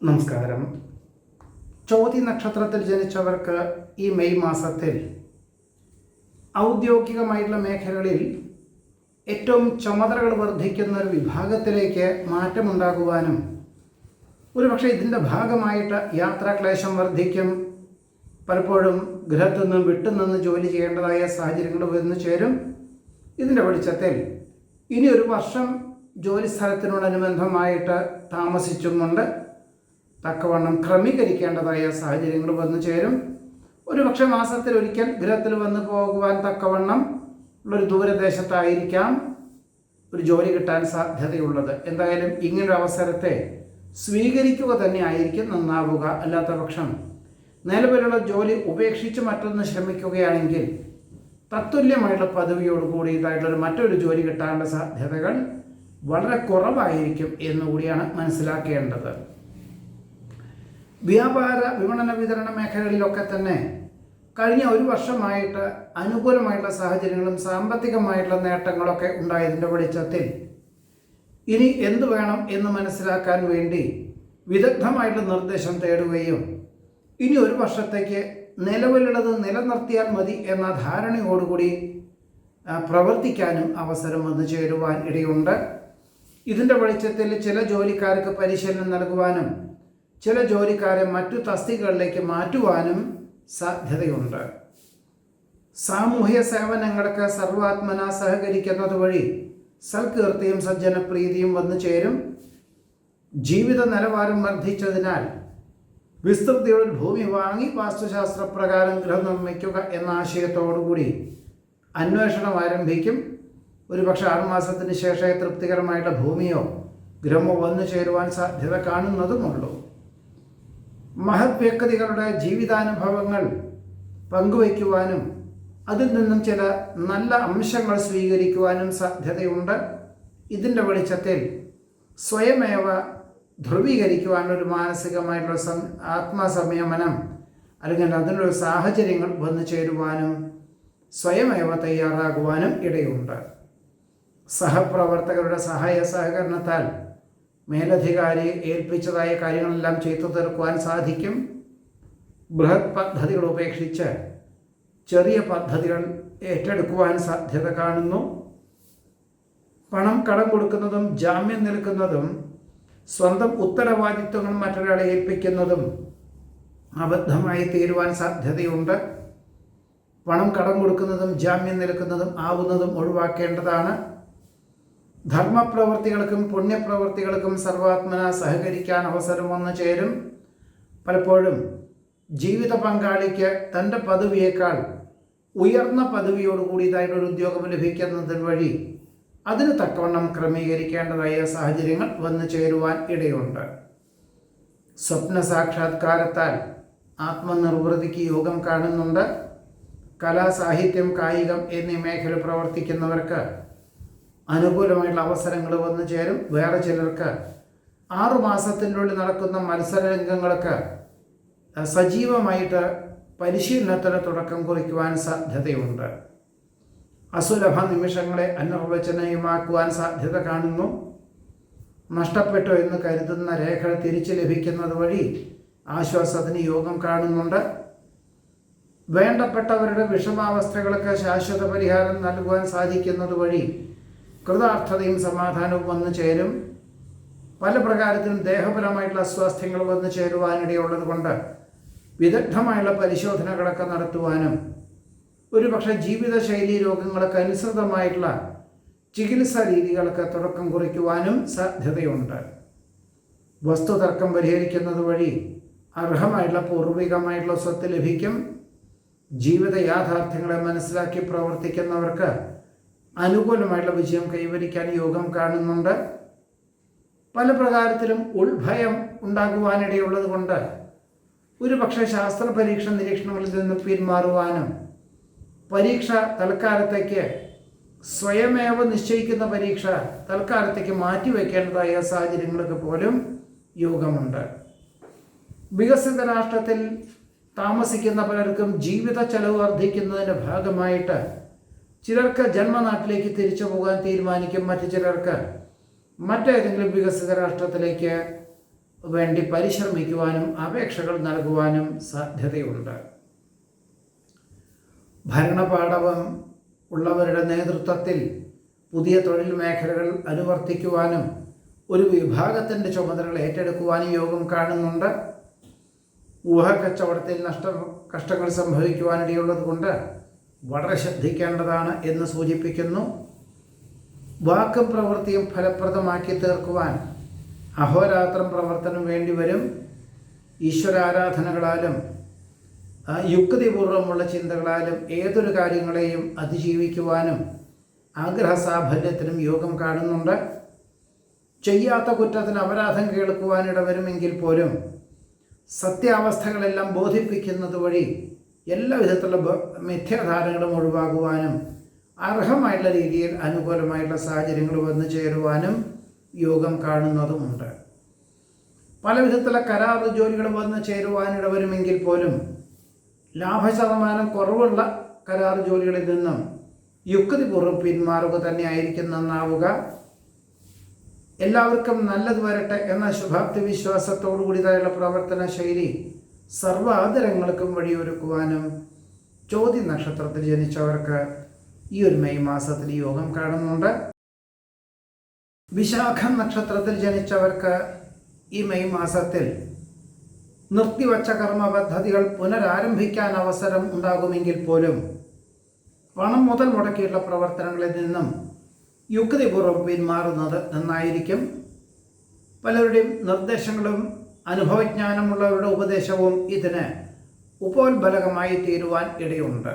നമസ്കാരം. ചോതി നക്ഷത്രത്തിൽ ജനിച്ചവർക്ക് ഈ മെയ് മാസത്തിൽ ഔദ്യോഗികമായിട്ടുള്ള മേഖലകളിൽ ഏറ്റവും ചുമതലകൾ വർദ്ധിക്കുന്ന ഒരു വിഭാഗത്തിലേക്ക് മാറ്റമുണ്ടാകുവാനും ഒരുപക്ഷെ ഇതിൻ്റെ ഭാഗമായിട്ട് യാത്രാക്ലേശം വർദ്ധിക്കും. പലപ്പോഴും ഗൃഹത്തിൽ നിന്നും വിട്ടുനിന്ന് ജോലി ചെയ്യേണ്ടതായ സാഹചര്യങ്ങൾ വന്നു ചേരും. ഇതിൻ്റെ വെളിച്ചത്തിൽ ഇനി ഒരു വർഷം ജോലി സ്ഥലത്തിനോടനുബന്ധമായിട്ട് താമസിച്ചുകൊണ്ട് തക്കവണ്ണം ക്രമീകരിക്കേണ്ടതായ സാഹചര്യങ്ങൾ വന്നു ചേരും. ഒരുപക്ഷെ മാസത്തിൽ ഒരിക്കൽ ഗൃഹത്തിൽ വന്നു പോകുവാൻ തക്കവണ്ണം ഉള്ളൊരു ദൂരദേശത്തായിരിക്കാം ഒരു ജോലി കിട്ടാൻ സാധ്യതയുള്ളത്. എന്തായാലും ഇങ്ങനൊരു അവസരത്തെ സ്വീകരിക്കുക തന്നെ ആയിരിക്കും നന്നാവുക. അല്ലാത്ത പക്ഷം നിലവിലുള്ള ജോലി ഉപേക്ഷിച്ച് മറ്റൊന്ന് ശ്രമിക്കുകയാണെങ്കിൽ തത്തുല്യമായിട്ടുള്ള പദവിയോട് കൂടിയതായിട്ടുള്ളൊരു മറ്റൊരു ജോലി കിട്ടാനുള്ള സാധ്യതകൾ വളരെ കുറവായിരിക്കും എന്നുകൂടിയാണ് മനസ്സിലാക്കേണ്ടത്. വ്യാപാര വിപണന വിതരണ മേഖലകളിലൊക്കെ തന്നെ കഴിഞ്ഞ ഒരു വർഷമായിട്ട് അനുകൂലമായിട്ടുള്ള സാഹചര്യങ്ങളും സാമ്പത്തികമായിട്ടുള്ള നേട്ടങ്ങളൊക്കെ ഉണ്ടായതിൻ്റെ വെളിച്ചത്തിൽ ഇനി എന്തു വേണം എന്ന് മനസ്സിലാക്കാൻ വേണ്ടി വിദഗ്ധമായിട്ടുള്ള നിർദ്ദേശം തേടുകയും ഇനി ഒരു വർഷത്തേക്ക് നിലവിലുള്ളത് നിലനിർത്തിയാൽ മതി എന്ന ധാരണയോടുകൂടി പ്രവർത്തിക്കാനും അവസരം വന്നു ചേരുവാൻ ഇടയുണ്ട്. ഇതിൻ്റെ വെളിച്ചത്തിൽ ചില ജോലിക്കാർക്ക് പരിശീലനം നൽകുവാനും ചില ജോലിക്കാരെ മറ്റു തസ്തികകളിലേക്ക് മാറ്റുവാനും സാധ്യതയുണ്ട്. സാമൂഹ്യ സേവനങ്ങൾക്ക് സർവാത്മന സഹകരിക്കുന്നത് വഴി സൽകീർത്തിയും സജ്ജനപ്രീതിയും വന്നു ചേരും. ജീവിത നിലവാരം വർദ്ധിച്ചതിനാൽ വിസ്തൃതിയുള്ള ഭൂമി വാങ്ങി വാസ്തുശാസ്ത്രപ്രകാരം ഗൃഹം നിർമ്മിക്കുക എന്ന ആശയത്തോടുകൂടി അന്വേഷണം ആരംഭിക്കും. ഒരുപക്ഷെ 6 മാസത്തിന് ശേഷമേ തൃപ്തികരമായിട്ടുള്ള ഭൂമിയോ ഗൃഹമോ വന്നു ചേരുവാൻ സാധ്യത കാണുന്നതുമുള്ളൂ. മഹത് വ്യക്തികളുടെ ജീവിതാനുഭവങ്ങൾ പങ്കുവയ്ക്കുവാനും അതിൽ നിന്നും ചില നല്ല അംശങ്ങൾ സ്വീകരിക്കുവാനും സാധ്യതയുണ്ട്. ഇതിൻ്റെ വെളിച്ചത്തിൽ സ്വയമേവ ധ്രുവീകരിക്കുവാനൊരു മാനസികമായിട്ടുള്ള ആത്മസംയമനം അല്ലെങ്കിൽ അതിനുള്ള സാഹചര്യങ്ങൾ വന്നു ചേരുവാനും സ്വയമേവ തയ്യാറാകുവാനും ഇടയുണ്ട്. സഹപ്രവർത്തകരുടെ സഹായ സഹകരണത്താൽ മേലധികാരി ഏൽപ്പിച്ചതായ കാര്യങ്ങളെല്ലാം ചെയ്തു തീർക്കുവാൻ സാധിക്കും. ബൃഹത് പദ്ധതികൾ ഉപേക്ഷിച്ച് ചെറിയ പദ്ധതികൾ ഏറ്റെടുക്കുവാൻ സാധ്യത കാണുന്നു. പണം കടം കൊടുക്കുന്നതും ജാമ്യം നിൽക്കുന്നതും സ്വന്തം ഉത്തരവാദിത്വങ്ങൾ മറ്റൊരാളെ ഏൽപ്പിക്കുന്നതും അബദ്ധമായി തീരുവാൻ സാധ്യതയുണ്ട്. പണം കടം കൊടുക്കുന്നതും ജാമ്യം നിൽക്കുന്നതും ആവുന്നതും ഒഴിവാക്കേണ്ടതാണ്. ധർമ്മപ്രവൃത്തികൾക്കും പുണ്യപ്രവൃത്തികൾക്കും സർവാത്മന സഹകരിക്കാൻ അവസരം വന്നു ചേരും. പലപ്പോഴും ജീവിത പങ്കാളിക്ക് തൻ്റെ പദവിയേക്കാൾ ഉയർന്ന പദവിയോടുകൂടിയതായിട്ടൊരു ഉദ്യോഗം ലഭിക്കുന്നതിന് വഴി അതിന് തക്കവണ്ണം ക്രമീകരിക്കേണ്ടതായ സാഹചര്യങ്ങൾ വന്നു ചേരുവാൻ ഇടയുണ്ട്. സ്വപ്ന സാക്ഷാത്കാരത്താൽ ആത്മനിർവൃതിക്ക് യോഗം കാണുന്നുണ്ട്. കലാ സാഹിത്യം കായികം എന്നീ മേഖല പ്രവർത്തിക്കുന്നവർക്ക് അനുകൂലമായിട്ടുള്ള അവസരങ്ങൾ വന്നു ചേരും. വേറെ ചിലർക്ക് 6 മാസത്തിനുള്ളിൽ നടക്കുന്ന മത്സരരംഗങ്ങൾക്ക് സജീവമായിട്ട് പരിശീലനത്തിന് തുടക്കം കുറിക്കുവാൻ സാധ്യതയുണ്ട്. അസുലഭ നിമിഷങ്ങളെ അനിർവചനീയമാക്കുവാൻ സാധ്യത കാണുന്നു. നഷ്ടപ്പെട്ടു എന്ന് കരുതുന്ന രേഖകൾ തിരിച്ചു ലഭിക്കുന്നത് വഴി ആശ്വാസത്തിന് യോഗം കാണുന്നുണ്ട്. വേണ്ടപ്പെട്ടവരുടെ വിഷമാവസ്ഥകൾക്ക് ശാശ്വത പരിഹാരം നൽകുവാൻ സാധിക്കുന്നത് വഴി കൃതാർത്ഥതയും സമാധാനവും വന്നു ചേരും. പല പ്രകാരത്തിലും ദേഹപരമായിട്ടുള്ള അസ്വാസ്ഥ്യങ്ങൾ വന്നു ചേരുവാനിടയുള്ളത് കൊണ്ട് വിദഗ്ധമായുള്ള പരിശോധനകളൊക്കെ നടത്തുവാനും ഒരുപക്ഷെ ജീവിതശൈലി രോഗങ്ങൾക്ക് അനുസൃതമായിട്ടുള്ള ചികിത്സാ രീതികൾക്ക് തുടക്കം കുറിക്കുവാനും സാധ്യതയുണ്ട്. വസ്തുതർക്കം പരിഹരിക്കുന്നത് വഴി അർഹമായിട്ടുള്ള പൂർവികമായിട്ടുള്ള സ്വത്ത് ലഭിക്കും. ജീവിത യാഥാർത്ഥ്യങ്ങളെ മനസ്സിലാക്കി പ്രവർത്തിക്കുന്നവർക്ക് അനുകൂലമായിട്ടുള്ള വിജയം കൈവരിക്കാൻ യോഗം കാണുന്നുണ്ട്. പല പ്രകാരത്തിലും ഉൾഭയം ഉണ്ടാകുവാനിടയുള്ളത് കൊണ്ട് ഒരുപക്ഷെ ശാസ്ത്ര പരീക്ഷ നിരീക്ഷണങ്ങളിൽ നിന്ന് പിന്മാറുവാനും പരീക്ഷ തൽക്കാലത്തേക്ക് സ്വയമേവ നിശ്ചയിക്കുന്ന പരീക്ഷ തൽക്കാലത്തേക്ക് മാറ്റിവെക്കേണ്ടതായ സാഹചര്യങ്ങൾക്ക് പോലും യോഗമുണ്ട്. വികസിത രാഷ്ട്രത്തിൽ താമസിക്കുന്ന പലർക്കും ജീവിത ചെലവ് വർദ്ധിക്കുന്നതിൻ്റെ ഭാഗമായിട്ട് ചിലർക്ക് ജന്മനാട്ടിലേക്ക് തിരിച്ചു പോകാൻ തീരുമാനിക്കും. മറ്റു ചിലർക്ക് മറ്റേതെങ്കിലും വികസിത രാഷ്ട്രത്തിലേക്ക് വേണ്ടി പരിശ്രമിക്കുവാനും അപേക്ഷകൾ നൽകുവാനും സാധ്യതയുണ്ട്. ഭരണപാടവം ഉള്ളവരുടെ നേതൃത്വത്തിൽ പുതിയ തൊഴിൽ മേഖലകൾ അനുവർത്തിക്കുവാനും ഒരു വിഭാഗത്തിൻ്റെ ചുമതലകൾ ഏറ്റെടുക്കുവാനും യോഗം കാണുന്നുണ്ട്. ഊഹക്കച്ചവടത്തിൽ കഷ്ടങ്ങൾ സംഭവിക്കുവാനിടയുള്ളത് കൊണ്ട് വളരെ ശ്രദ്ധിക്കേണ്ടതാണ് എന്ന് സൂചിപ്പിക്കുന്നു. വാക്കും പ്രവൃത്തിയും ഫലപ്രദമാക്കി തീർക്കുവാൻ അഹോരാത്രം പ്രവർത്തനം വേണ്ടിവരും. ഈശ്വരാരാധനകളാലും യുക്തിപൂർവമുള്ള ചിന്തകളാലും ഏതൊരു കാര്യങ്ങളെയും അതിജീവിക്കുവാനും ആഗ്രഹസാഫല്യത്തിനും യോഗം കാണുന്നുണ്ട്. ചെയ്യാത്ത കുറ്റത്തിന് അപരാധം കേൾക്കുവാനിടവരുമെങ്കിൽ പോലും സത്യാവസ്ഥകളെല്ലാം ബോധിപ്പിക്കുന്നത് വഴി എല്ലാ വിധത്തിലുള്ള മിഥ്യാധാരണകളും ഒഴിവാകുവാനും അർഹമായിട്ടുള്ള രീതിയിൽ അനുകൂലമായിട്ടുള്ള സാഹചര്യങ്ങൾ വന്നു ചേരുവാനും യോഗം കാണുന്നതുമുണ്ട്. പല വിധത്തിലുള്ള കരാർ ജോലികൾ വന്നു ചേരുവാനിടവരുമെങ്കിൽ പോലും ലാഭശതമാനം കുറവുള്ള കരാർ ജോലികളിൽ നിന്നും യുക്തിപൂർവ്വം പിന്മാറുക തന്നെ ആയിരിക്കും നന്നാവുക. എല്ലാവർക്കും നല്ലത് വരട്ടെ എന്ന ശുഭാപ്തി വിശ്വാസത്തോടു കൂടിയതായുള്ള പ്രവർത്തന ശൈലി സർവാദരങ്ങൾക്കും വഴിയൊരുക്കുവാനും ചോതി നക്ഷത്രത്തിൽ ജനിച്ചവർക്ക് ഈ ഒരു മെയ് മാസത്തിൽ യോഗം കാണുന്നുണ്ട്. വിശാഖം നക്ഷത്രത്തിൽ ജനിച്ചവർക്ക് ഈ മെയ് മാസത്തിൽ നിർത്തിവച്ച കർമ്മ പദ്ധതികൾ പുനരാരംഭിക്കാൻ അവസരം ഉണ്ടാകുമെങ്കിൽ പോലും പണം മുതൽ മുടക്കിയുള്ള പ്രവർത്തനങ്ങളിൽ നിന്നും യുക്തിപൂർവ്വം പിന്മാറുന്നത് നന്നായിരിക്കും. പലരുടെയും നിർദ്ദേശങ്ങളും അനുഭവജ്ഞാനമുള്ളവരുടെ ഉപദേശവും ഇതിന് ഉപോത്ബലകമായി തീരുവാൻ ഇടയുണ്ട്.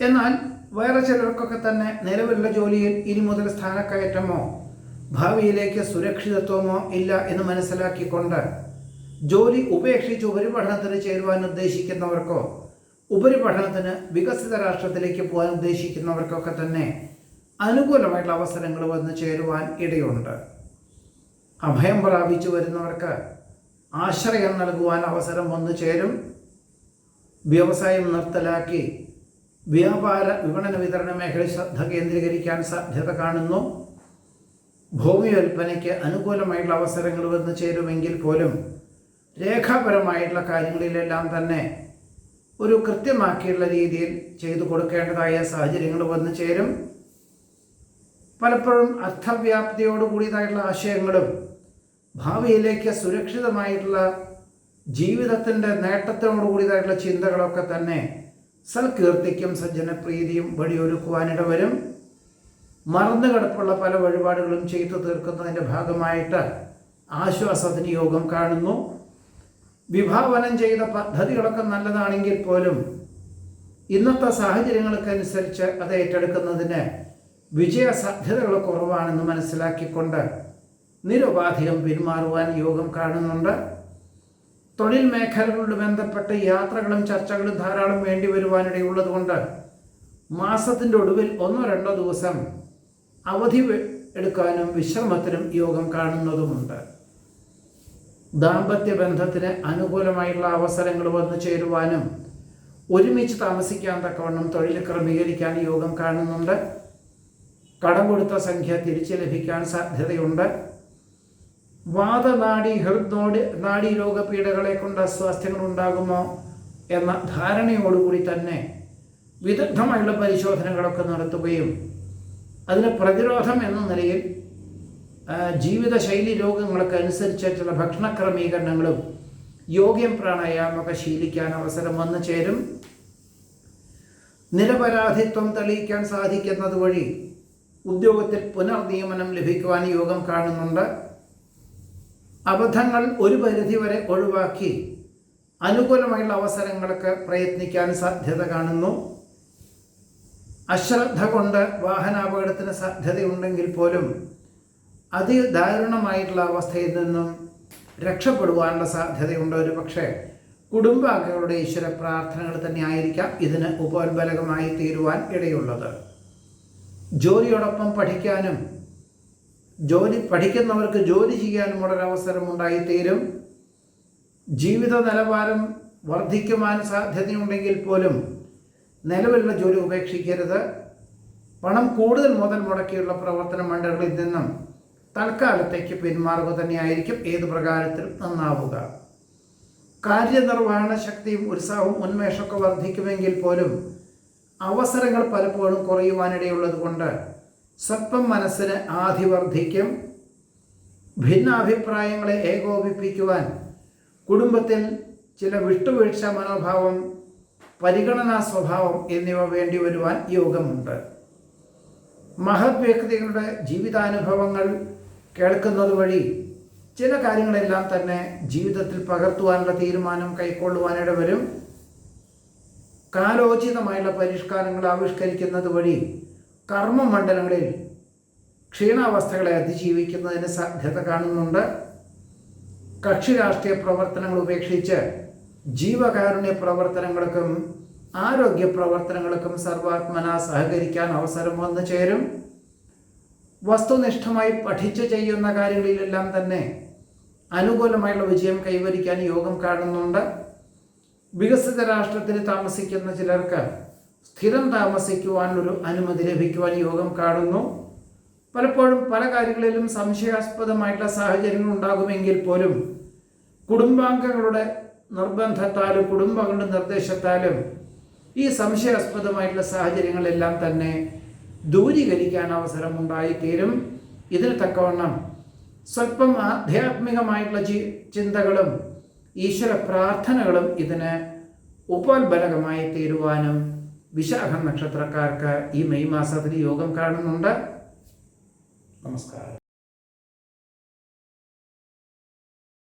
എന്നാൽ വേറെ ചിലർക്കൊക്കെ തന്നെ നിലവിലുള്ള ജോലിയിൽ ഇനി മുതൽ സ്ഥാനക്കയറ്റമോ ഭാവിയിലേക്ക് സുരക്ഷിതത്വമോ ഇല്ല എന്ന് മനസ്സിലാക്കിക്കൊണ്ട് ജോലി ഉപേക്ഷിച്ച് ഉപരിപഠനത്തിന് ചേരുവാൻ ഉദ്ദേശിക്കുന്നവർക്കോ ഉപരിപഠനത്തിന് വികസിത രാഷ്ട്രത്തിലേക്ക് പോകാൻ ഉദ്ദേശിക്കുന്നവർക്കൊക്കെ തന്നെ അനുകൂലമായിട്ടുള്ള അവസരങ്ങൾ വന്ന് ചേരുവാൻ ഇടയുണ്ട്. അഭയം പ്രാപിച്ചു വരുന്നവർക്ക് ആശ്രയം നൽകുവാൻ അവസരം വന്നു ചേരും. വ്യവസായം നിർത്തലാക്കി വ്യാപാര വിപണന വിതരണ മേഖലയിൽ ശ്രദ്ധ കേന്ദ്രീകരിക്കാൻ സാധ്യത കാണുന്നു. ഭൂമി വിൽപ്പനയ്ക്ക് അനുകൂലമായിട്ടുള്ള അവസരങ്ങൾ വന്നു ചേരുമെങ്കിൽ പോലും രേഖാപരമായിട്ടുള്ള കാര്യങ്ങളിലെല്ലാം തന്നെ ഒരു കൃത്യമാക്കിയുള്ള രീതിയിൽ ചെയ്തു കൊടുക്കേണ്ടതായ സാഹചര്യങ്ങൾ വന്നു ചേരും. പലപ്പോഴും അർത്ഥവ്യാപ്തിയോടുകൂടിയതായിട്ടുള്ള ആശയങ്ങളും ഭാവിയിലേക്ക് സുരക്ഷിതമായിട്ടുള്ള ജീവിതത്തിൻ്റെ നേട്ടത്തിനോടുകൂടിയതായിട്ടുള്ള ചിന്തകളൊക്കെ തന്നെ സൽകീർത്തിക്കും സജ്ജനപ്രീതിയും വഴിയൊരുക്കുവാനിടവരും. മറന്നുകിടപ്പുള്ള പല വഴിപാടുകളും ചെയ്തു തീർക്കുന്നതിൻ്റെ ഭാഗമായിട്ട് ആശ്വാസത്തിന് യോഗം കാണുന്നു. വിഭാവനം ചെയ്ത പദ്ധതികളൊക്കെ നല്ലതാണെങ്കിൽ പോലും ഇന്നത്തെ സാഹചര്യങ്ങൾക്കനുസരിച്ച് അത് ഏറ്റെടുക്കുന്നതിന് വിജയ സാധ്യതകൾ കുറവാണെന്ന് മനസ്സിലാക്കിക്കൊണ്ട് നിരുപാധികം പിന്മാറുവാൻ യോഗം കാണുന്നുണ്ട്. തൊഴിൽ മേഖലകളോട് ബന്ധപ്പെട്ട് യാത്രകളും ചർച്ചകളും ധാരാളം വേണ്ടി വരുവാനിടയുള്ളത് കൊണ്ട് മാസത്തിൻ്റെ ഒടുവിൽ 1-2 ദിവസം അവധി എടുക്കാനും വിശ്രമത്തിനും യോഗം കാണുന്നതുമുണ്ട്. ദാമ്പത്യ ബന്ധത്തിന് അനുകൂലമായുള്ള അവസരങ്ങൾ വന്നു ചേരുവാനും ഒരുമിച്ച് താമസിക്കാൻ തക്കവണ്ണം തൊഴിൽ ക്രമീകരിക്കാൻ യോഗം കാണുന്നുണ്ട്. കടം കൊടുത്ത സംഖ്യ തിരിച്ചു ലഭിക്കാൻ സാധ്യതയുണ്ട്. വാദനാഡി നാഡി രോഗപീഠകളെ കൊണ്ട് അസ്വാസ്ഥ്യങ്ങൾ ഉണ്ടാകുമോ എന്ന ധാരണയോടുകൂടി തന്നെ വിദഗ്ധമായുള്ള പരിശോധനകളൊക്കെ നടത്തുകയും അതിന് പ്രതിരോധം എന്ന നിലയിൽ ജീവിതശൈലി രോഗങ്ങൾക്ക് അനുസരിച്ചിട്ടുള്ള ഭക്ഷണ ക്രമീകരണങ്ങളും യോഗ്യം പ്രാണായാമമൊക്കെ ശീലിക്കാൻ അവസരം വന്നു ചേരും. നിരപരാധിത്വം തെളിയിക്കാൻ സാധിക്കുന്നത് വഴി ഉദ്യോഗത്തിൽ പുനർനിയമനം ലഭിക്കുവാൻ യോഗം കാണുന്നുണ്ട്. അബദ്ധങ്ങൾ ഒരു പരിധിവരെ ഒഴിവാക്കി അനുകൂലമായുള്ള അവസരങ്ങൾക്ക് പ്രയത്നിക്കാൻ സാധ്യത കാണുന്നു. അശ്രദ്ധ കൊണ്ട് വാഹനാപകടത്തിന് സാധ്യതയുണ്ടെങ്കിൽ പോലും അതിദാരുണമായിട്ടുള്ള അവസ്ഥയിൽ നിന്നും രക്ഷപ്പെടുവാനുള്ള സാധ്യതയുണ്ട്. ഒരു പക്ഷേ കുടുംബാംഗങ്ങളുടെ ഈശ്വര പ്രാർത്ഥനകൾ തന്നെ ആയിരിക്കാം ഇതിന് ഉപോത്ബലകമായി തീരുവാൻ ഇടയുള്ളത്. ജോലിയോടൊപ്പം പഠിക്കാനും പഠിക്കുന്നവർക്ക് ജോലി ചെയ്യാനും ഒരവസരം ഉണ്ടായിത്തീരും. ജീവിത നിലവാരം വർദ്ധിക്കുവാൻ സാധ്യതയുണ്ടെങ്കിൽ പോലും നിലവിലുള്ള ജോലി ഉപേക്ഷിക്കരുത്. പണം കൂടുതൽ മുതൽ മുടക്കിയുള്ള പ്രവർത്തന മണ്ഡലങ്ങളിൽ നിന്നും തൽക്കാലത്തേക്ക് പിന്മാറുക തന്നെയായിരിക്കും ഏത് പ്രകാരത്തിലും നന്നാവുക. കാര്യനിർവഹണ ശക്തിയും ഉത്സാഹവും ഉന്മേഷമൊക്കെ വർദ്ധിക്കുമെങ്കിൽ പോലും അവസരങ്ങൾ പലപ്പോഴും കുറയുവാനിടയുള്ളത് കൊണ്ട് സ്വല്പം മനസ്സിന് ആധി വർദ്ധിക്കും. ഭിന്നാഭിപ്രായങ്ങളെ ഏകോപിപ്പിക്കുവാൻ കുടുംബത്തിൽ ചില വിട്ടുവീഴ്ച മനോഭാവം, പരിഗണനാ സ്വഭാവം എന്നിവ വേണ്ടി വരുവാൻ യോഗമുണ്ട്. മഹത് വ്യക്തികളുടെ ജീവിതാനുഭവങ്ങൾ കേൾക്കുന്നത് വഴി ചില കാര്യങ്ങളെല്ലാം തന്നെ ജീവിതത്തിൽ പകർത്തുവാനുള്ള തീരുമാനം കൈക്കൊള്ളുവാനിട വരും. കാലോചിതമായുള്ള പരിഷ്കാരങ്ങൾ ആവിഷ്കരിക്കുന്നത് വഴി കർമ്മമണ്ഡലങ്ങളിൽ ക്ഷീണാവസ്ഥകളെ അതിജീവിക്കുന്നതിന് സാധ്യത കാണുന്നുണ്ട്. കക്ഷി രാഷ്ട്രീയ പ്രവർത്തനങ്ങൾ ഉപേക്ഷിച്ച് ജീവകാരുണ്യ പ്രവർത്തനങ്ങൾക്കും ആരോഗ്യ പ്രവർത്തനങ്ങൾക്കും സർവാത്മന സഹകരിക്കാൻ അവസരം വന്നു ചേരും. വസ്തുനിഷ്ഠമായി പഠിച്ച് ചെയ്യുന്ന കാര്യങ്ങളിലെല്ലാം തന്നെ അനുകൂലമായുള്ള വിജയം കൈവരിക്കാൻ യോഗം കാണുന്നുണ്ട്. വികസിത രാഷ്ട്രത്തിൽ താമസിക്കുന്ന ചിലർക്ക് സ്ഥിരം താമസിക്കുവാനൊരു അനുമതി ലഭിക്കുവാൻ യോഗം കാണുന്നു. പലപ്പോഴും പല കാര്യങ്ങളിലും സംശയാസ്പദമായിട്ടുള്ള സാഹചര്യങ്ങൾ ഉണ്ടാകുമെങ്കിൽ പോലും കുടുംബാംഗങ്ങളുടെ നിർബന്ധത്താലും കുടുംബങ്ങളുടെ നിർദ്ദേശത്താലും ഈ സംശയാസ്പദമായിട്ടുള്ള സാഹചര്യങ്ങളെല്ലാം തന്നെ ദൂരീകരിക്കാൻ അവസരമുണ്ടായിത്തീരും. ഇതിന് തക്കവണ്ണം സ്വല്പം ആധ്യാത്മികമായിട്ടുള്ള ചിന്തകളും ഈശ്വര പ്രാർത്ഥനകളും ഇതിന് ഉപോത്ബലകമായി തീരുവാനും വിശാഖം നക്ഷത്രക്കാർക്ക് ഈ മെയ് മാസത്തിൽ യോഗം കാണുന്നുണ്ട്. നമസ്കാരം.